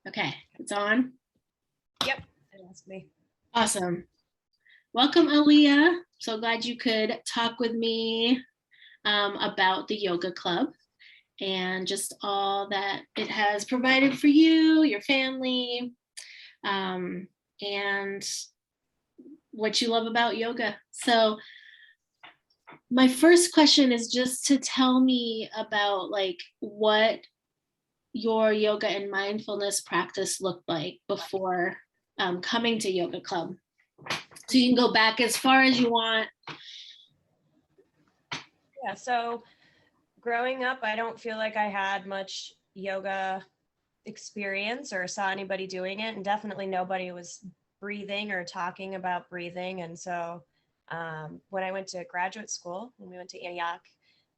Okay, it's on. Yep, it asked me. Awesome. Welcome, Alia. So glad you could talk with me about the yoga club and just all that it has provided for you, your family, and what you love about yoga. So my first question is just to tell me about like what your yoga and mindfulness practice looked like before coming to yoga club. So you can go back as far as you want. Yeah, so growing up, I don't feel like I had much yoga experience or saw anybody doing it, and definitely nobody was breathing or talking about breathing. And so when I went to graduate school, when we went to Antioch,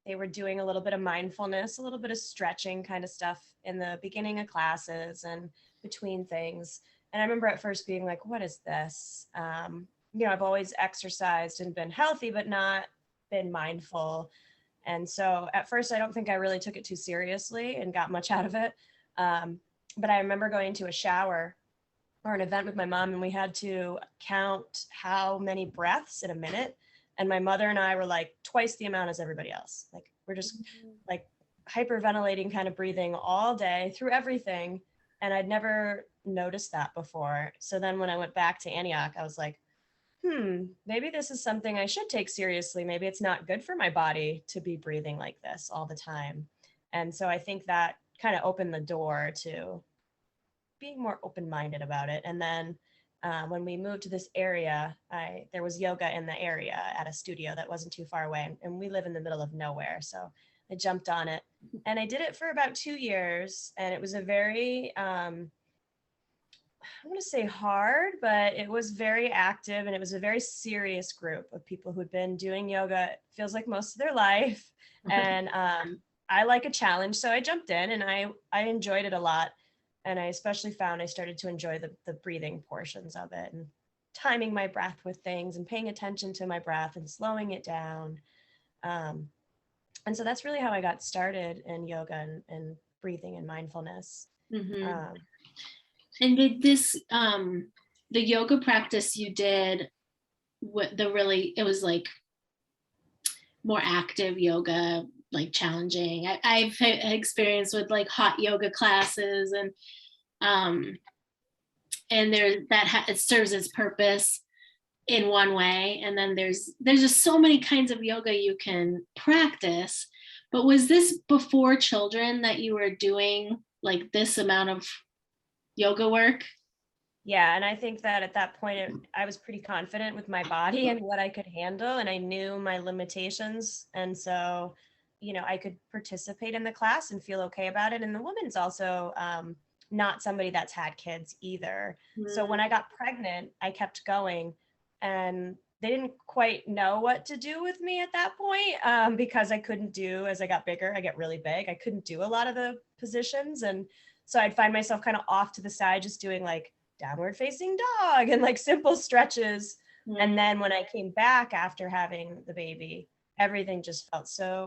they were doing a little bit of mindfulness, a little bit of stretching kind of stuff in the beginning of classes and between things. And I remember at first being like, what is this? I've always exercised and been healthy, but not been mindful. And so at first, I don't think I really took it too seriously and got much out of it. But I remember going to a shower or an event with my mom, and we had to count how many breaths in a minute. And my mother and I were like twice the amount as everybody else. Like we're just like hyperventilating kind of breathing all day through everything. And I'd never noticed that before. So then when I went back to Antioch, I was like, maybe this is something I should take seriously. Maybe it's not good for my body to be breathing like this all the time. And so I think that kind of opened the door to being more open-minded about it. And then when we moved to this area, there was yoga in the area at a studio that wasn't too far away. And we live in the middle of nowhere. So I jumped on it and I did it for about 2 years. And it was a very, I want to say hard, but it was very active and it was a very serious group of people who'd been doing yoga, it feels like most of their life. And I like a challenge. So I jumped in and I enjoyed it a lot. And I especially found I started to enjoy the breathing portions of it and timing my breath with things and paying attention to my breath and slowing it down. And so that's really how I got started in yoga and breathing and mindfulness. Mm-hmm. And did this, the yoga practice you did, it was like more active yoga, like challenging. I've had experience with like hot yoga classes and it serves its purpose in one way. And then there's just so many kinds of yoga you can practice. But was this before children that you were doing like this amount of yoga work? Yeah. And I think that at that point, I was pretty confident with my body and what I could handle. And I knew my limitations. And so, I could participate in the class and feel okay about it. And the woman's also not somebody that's had kids either. So when I got pregnant, I kept going and they didn't quite know what to do with me at that point because I couldn't do, as I got bigger, I get really big. I couldn't do a lot of the positions. And so I'd find myself kind of off to the side, just doing like downward facing dog and like simple stretches. And then when I came back after having the baby, everything just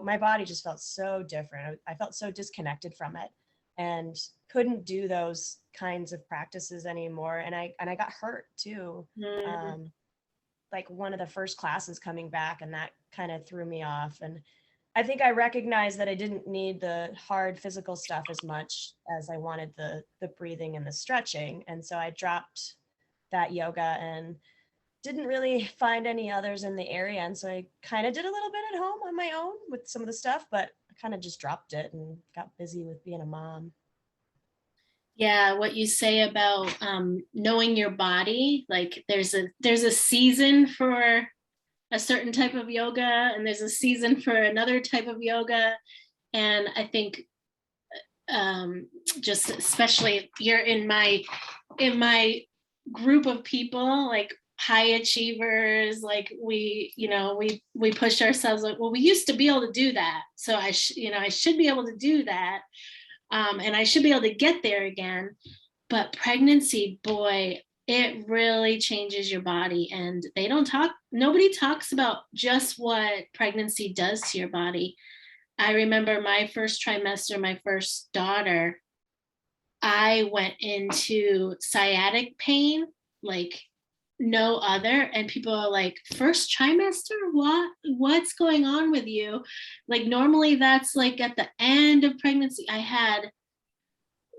my body just felt so different. I felt so disconnected from it and couldn't do those kinds of practices anymore. And I got hurt too. Like one of the first classes coming back, and that kind of threw me off. And I think I recognized that I didn't need the hard physical stuff as much as I wanted the breathing and the stretching. And so I dropped that yoga and didn't really find any others in the area. And so I kind of did a little bit at home on my own with some of the stuff, but I kind of just dropped it and got busy with being a mom. Yeah, what you say about knowing your body, like there's a season for a certain type of yoga and there's a season for another type of yoga. And I think just especially if you're in my group of people, like high achievers, like we push ourselves like, well, we used to be able to do that, so I should be able to do that, and I should be able to get there again. But pregnancy, boy, it really changes your body. And nobody talks about just what pregnancy does to your body. I remember my first trimester, my first daughter, I went into sciatic pain like no other, and people are like, first trimester, what's going on with you? Like normally that's like at the end of pregnancy. I had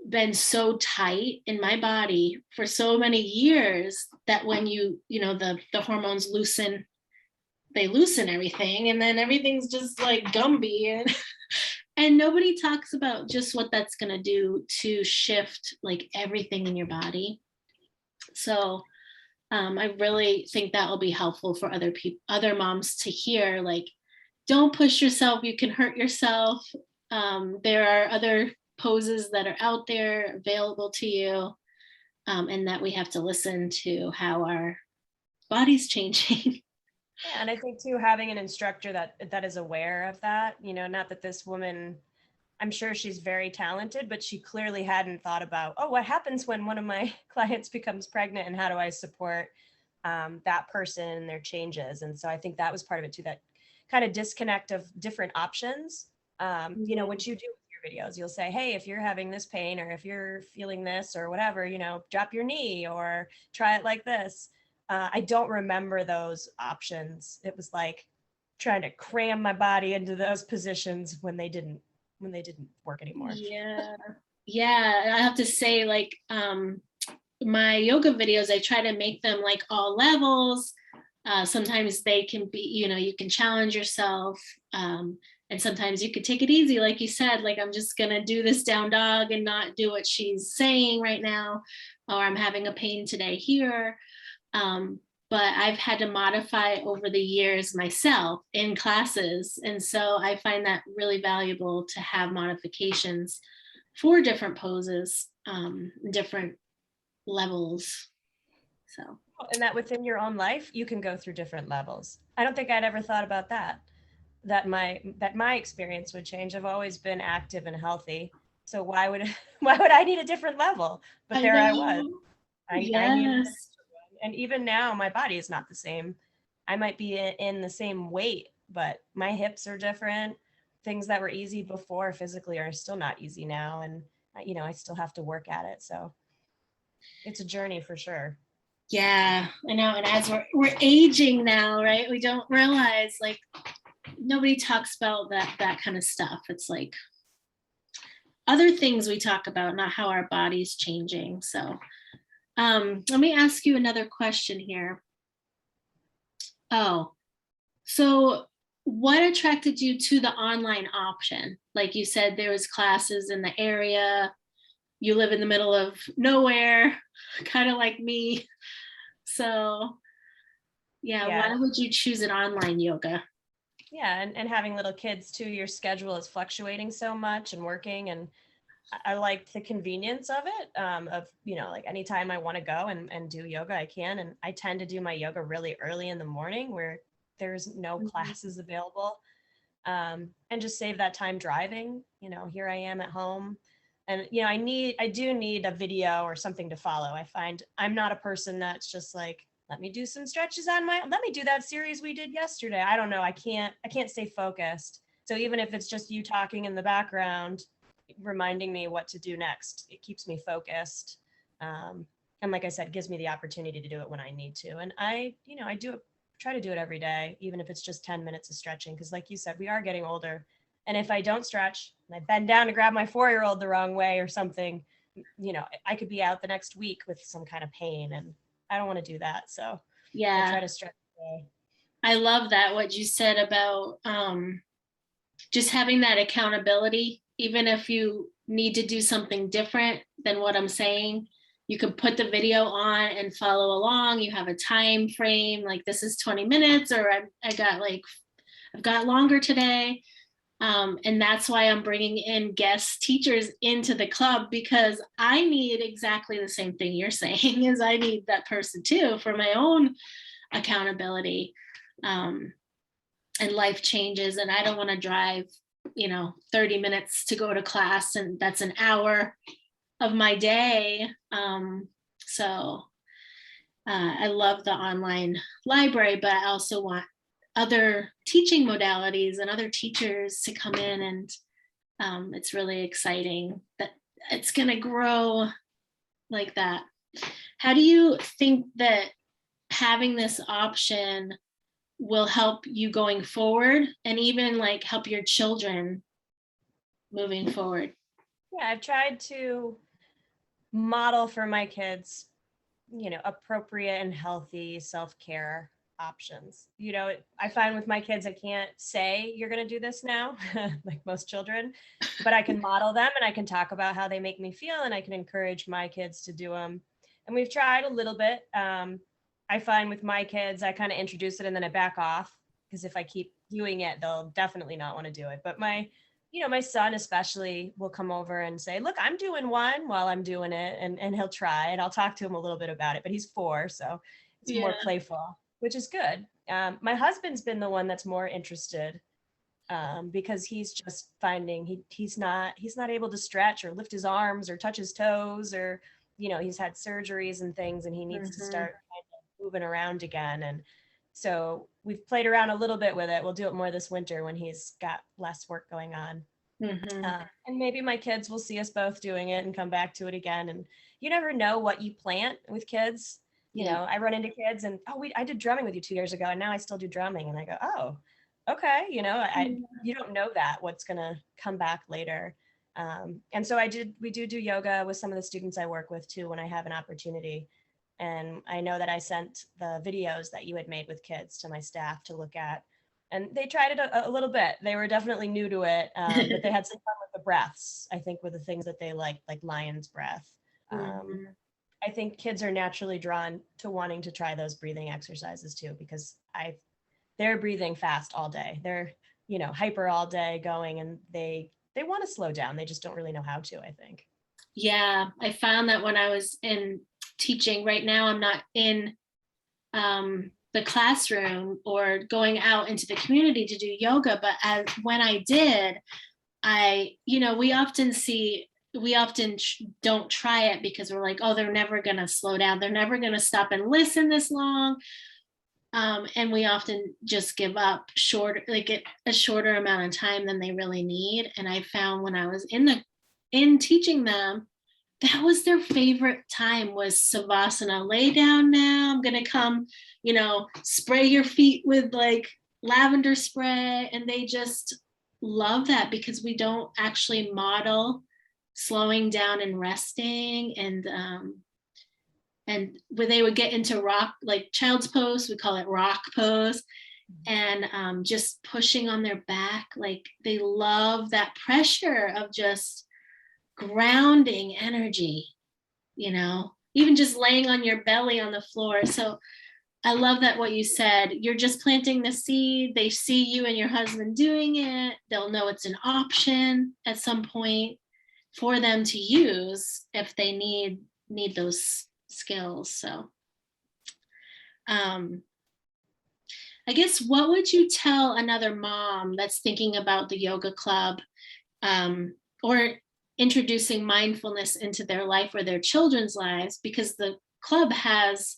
been so tight in my body for so many years that when you know the hormones loosen, they loosen everything, and then everything's just like Gumby, and nobody talks about just what that's going to do to shift like everything in your body. So I really think that will be helpful for other people, other moms to hear, like, don't push yourself, you can hurt yourself. There are other poses that are out there available to you, and that we have to listen to how our body's changing. Yeah, and I think too, having an instructor that is aware of that, not that this woman, I'm sure she's very talented, but she clearly hadn't thought about, oh, what happens when one of my clients becomes pregnant and how do I support that person and their changes? And so I think that was part of it too, that kind of disconnect of different options. What you do with your videos, you'll say, hey, if you're having this pain or if you're feeling this or whatever, drop your knee or try it like this. I don't remember those options. It was like trying to cram my body into those positions when they didn't work anymore. Yeah, I have to say, like, my yoga videos, I try to make them like all levels. Sometimes they can be, you can challenge yourself, and sometimes you could take it easy, like you said, like, I'm just gonna do this down dog and not do what she's saying right now, or I'm having a pain today here. But I've had to modify over the years myself in classes. And so I find that really valuable to have modifications for different poses, different levels. So. And that within your own life, you can go through different levels. I don't think I'd ever thought about that my experience would change. I've always been active and healthy. So why would I need a different level? But there I was. I needed, and even now my body is not the same. I might be in the same weight, but my hips are different. Things that were easy before physically are still not easy now. And, I still have to work at it. So it's a journey for sure. Yeah, I know. And as we're aging now, right? We don't realize, like, nobody talks about that kind of stuff. It's like other things we talk about, not how our body's changing. So let me ask you another question here. Oh, so what attracted you to the online option? Like you said, there was classes in the area. You live in the middle of nowhere, kind of like me. So yeah, why would you choose an online yoga? Yeah, and having little kids too, your schedule is fluctuating so much and working, and I like the convenience of it, of, like anytime I want to go and do yoga, I can. And I tend to do my yoga really early in the morning where there's no classes available, and just save that time driving. Here I am at home, and, I do need a video or something to follow. I find I'm not a person that's just like, let me do some stretches let me do that series we did yesterday. I don't know. I can't stay focused. So even if it's just you talking in the background, reminding me what to do next, it keeps me focused. And like I said, gives me the opportunity to do it when I need to. And I try to do it every day, even if it's just 10 minutes of stretching. Because like you said, we are getting older. And if I don't stretch and I bend down to grab my 4-year-old the wrong way or something, I could be out the next week with some kind of pain, and I don't want to do that. So yeah, I try to stretch today. I love that, what you said about just having that accountability. Even if you need to do something different than what I'm saying, you can put the video on and follow along. You have a time frame, like this is 20 minutes, or I've got longer today. And that's why I'm bringing in guest teachers into the club, because I need exactly the same thing you're saying, is I need that person too for my own accountability. And life changes, and I don't want to drive 30 minutes to go to class, and that's an hour of my day. So I love the online library, but I also want other teaching modalities and other teachers to come in, and it's really exciting that it's going to grow like that. How do you think that having this option will help you going forward, and even like help your children moving forward? Yeah, I've tried to model for my kids, appropriate and healthy self-care options. I find with my kids, I can't say you're going to do this now, like most children, but I can model them and I can talk about how they make me feel, and I can encourage my kids to do them. And we've tried a little bit. I find with my kids, I kind of introduce it and then I back off, because if I keep doing it, they'll definitely not want to do it. But my son especially will come over and say, look, I'm doing one while I'm doing it. And he'll try, and I'll talk to him a little bit about it, but he's 4. So it's more playful, which is good. My husband's been the one that's more interested, because he's just finding he's not able to stretch or lift his arms or touch his toes, or, he's had surgeries and things, and he needs to start kind of moving around again. And so we've played around a little bit with it. We'll do it more this winter when he's got less work going on. And maybe my kids will see us both doing it and come back to it again. And you never know what you plant with kids. I run into kids and, I did drumming with you 2 years ago, and now I still do drumming. And I go, oh, okay. You don't know what's going to come back later. And so we do yoga with some of the students I work with too, when I have an opportunity. And I know that I sent the videos that you had made with kids to my staff to look at, and they tried it a little bit. They were definitely new to it, but they had some fun with the breaths, I think, with the things that they like lion's breath. I think kids are naturally drawn to wanting to try those breathing exercises too, because they're breathing fast all day. They're, hyper all day going, and they want to slow down. They just don't really know how to, I think. Yeah, I found that when I was in teaching. Right now, I'm not in the classroom or going out into the community to do yoga, but when I did, we often don't try it because we're like, oh, they're never going to slow down. They're never going to stop and listen this long. And we often just give up a shorter amount of time than they really need. And I found when I was in teaching them, that was their favorite time, was savasana. Lay down now. I'm going to come, spray your feet with like lavender spray. And they just love that, because we don't actually model slowing down and resting. And when they would get into rock, like child's pose, we call it rock pose, and just pushing on their back, like they love that pressure of just grounding energy, even just laying on your belly on the floor. So I love that what you said, you're just planting the seed. They see you and your husband doing it. They'll know it's an option at some point for them to use if they need those skills. So I guess, what would you tell another mom that's thinking about the yoga club, or introducing mindfulness into their life or their children's lives? Because the club has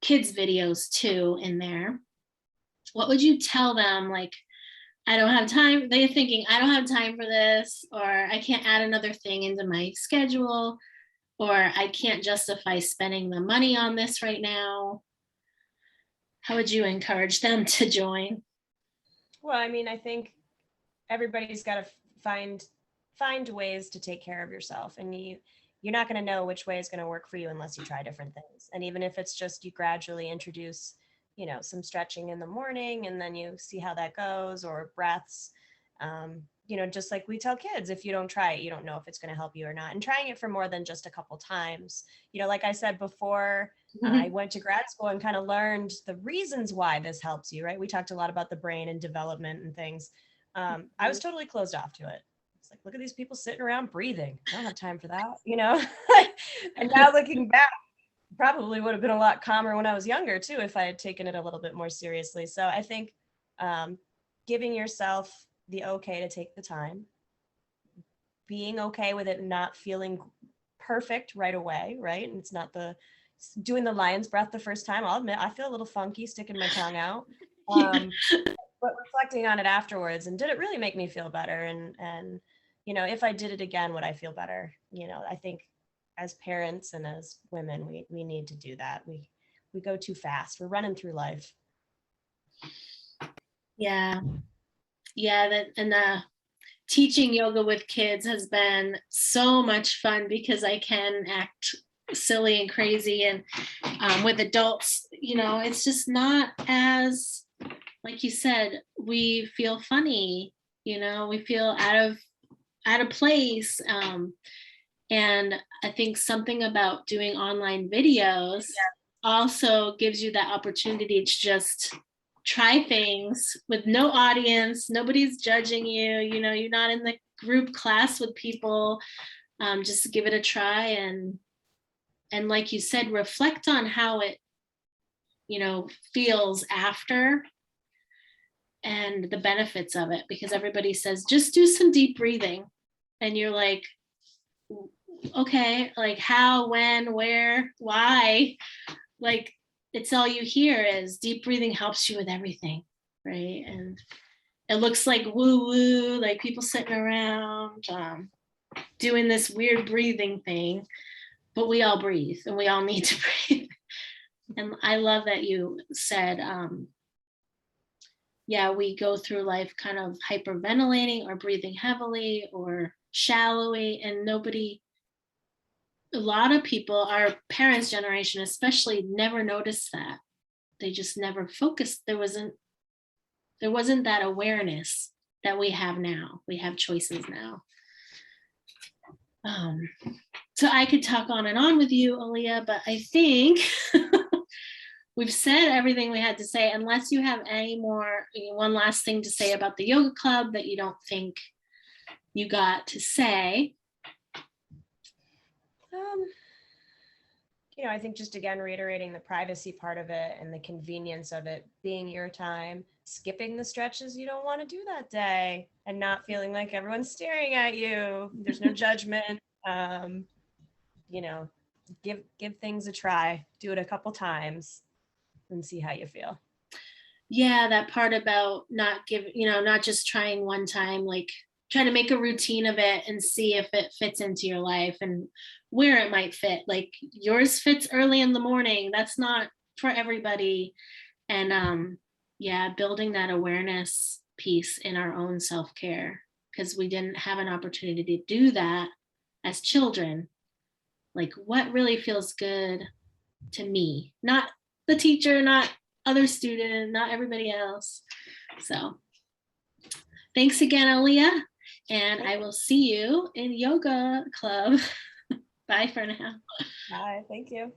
kids videos too in there. What would you tell them? Like, I don't have time. They're thinking, I don't have time for this, or I can't add another thing into my schedule, or I can't justify spending the money on this right now. How would you encourage them to join? Well, I think everybody's got to find ways to take care of yourself, and you're not going to know which way is going to work for you unless you try different things. And even if it's just you gradually introduce, some stretching in the morning, and then you see how that goes, or breaths, just like we tell kids, if you don't try it, you don't know if it's going to help you or not. And trying it for more than just a couple times, like I said before, I went to grad school and kind of learned the reasons why this helps you, right? We talked a lot about the brain and development and things. I was totally closed off to it. It's like, look at these people sitting around breathing. I don't have time for that, And now looking back, probably would have been a lot calmer when I was younger too, if I had taken it a little bit more seriously. So I think giving yourself the okay to take the time, being okay with it not feeling perfect right away, right? And it's not doing the lion's breath the first time. I'll admit I feel a little funky sticking my tongue out. But reflecting on it afterwards, and did it really make me feel better? And you know, if I did it again, would I feel better? You know, I think as parents and as women, we need to do that. We go too fast. We're running through life. Yeah. Yeah. Teaching yoga with kids has been so much fun because I can act silly and crazy, and with adults, you know, it's just not as, like you said, we feel funny, you know, we feel out of place. And I think something about doing online videos also gives you that opportunity to just try things with no audience, nobody's judging you, you know, you're not in the group class with people. Just give it a try, and like you said, reflect on how it, you know, feels after, and the benefits of it, because everybody says just do some deep breathing, and you're like, okay, like how, when, where, why? Like, it's all you hear is deep breathing helps you with everything, right? And it looks like woo woo, like people sitting around doing this weird breathing thing, but we all breathe and we all need to breathe. And I love that you said, yeah, we go through life kind of hyperventilating or breathing heavily or shallowly, and nobody, a lot of people, our parents' generation especially, never noticed that. They just never focused. There wasn't that awareness that we have now. We have choices now. So I could talk on and on with you, Alia, but I think we've said everything we had to say, unless you have any more, one last thing to say about the yoga club that you don't think you got to say. You know, I think just again, reiterating the privacy part of it and the convenience of it being your time, skipping the stretches you don't want to do that day, and not feeling like everyone's staring at you. There's no judgment. You know, give things a try, do it a couple times and see how you feel. Yeah, that part about not just trying one time, like trying to make a routine of it and see if it fits into your life and where it might fit. Like yours fits early in the morning. That's not for everybody. And yeah, building that awareness piece in our own self-care, because we didn't have an opportunity to do that as children. Like what really feels good to me, not the teacher, not other student, not everybody else. So thanks again, Alia, and I will see you in yoga club. Bye for now. Bye. Thank you.